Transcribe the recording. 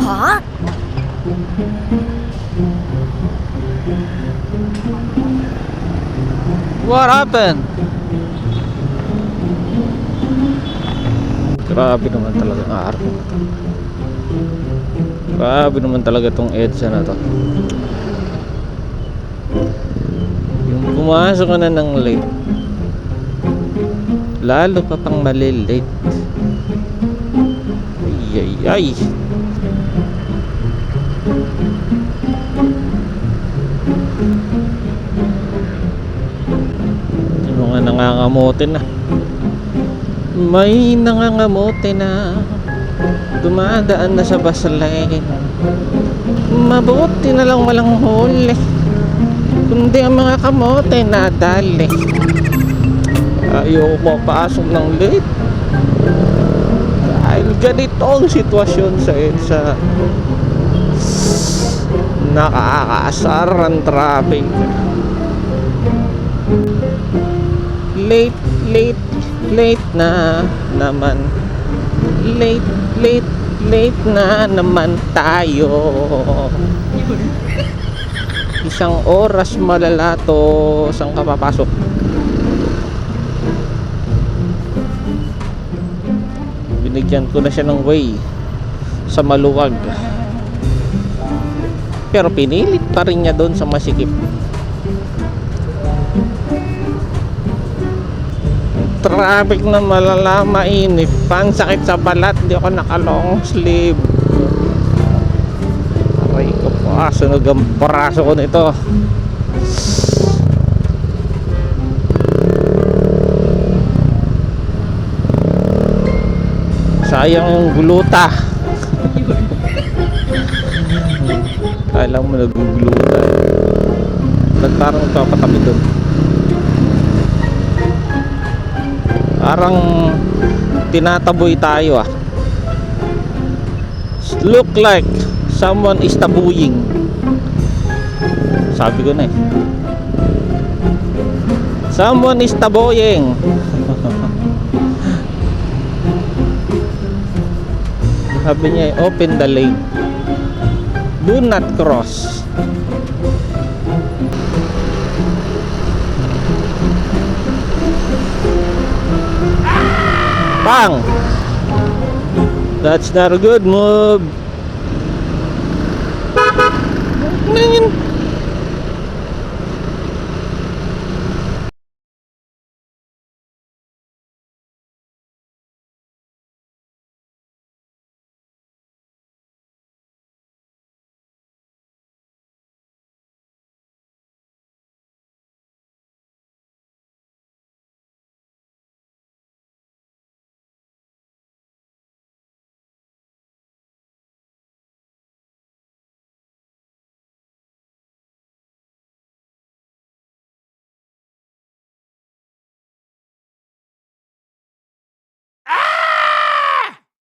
Huh? What happened? Grabe naman talaga ang araw na to. Grabe naman talaga tong EDSA na to. Yung pumasok ka na ng late, lalo pa pang malilate. Ay ay ay. Yung mga nangangamote na. May nangangamote na dumadaan na sa bus lane. Mabuti na lang walang huli, kundi ang mga kamote na dali. Ayaw mapasok ng late dahil ganito ang sitwasyon sa EDSA. Nakakaasar ang traffic. Late na naman. Late na naman tayo. Isang oras malala to. Saan ka papasok? Binigyan ko na siya ng way sa maluwag, pero pinilit pa rin niya doon sa masikip. Traffic na malala, mainit, pansakit sa balat, di ako naka long sleeve. Aray ko po, sunog ang braso ko nito. Sayang yung guluta. Kala mo naguguluta. Parang papatabi doon. Parang tinataboy tayo ah. Look like someone is tabuing. Sabi ko na eh. Someone is taboying. Sabi niya, open the lane, do not cross. Bang! That's not a good move.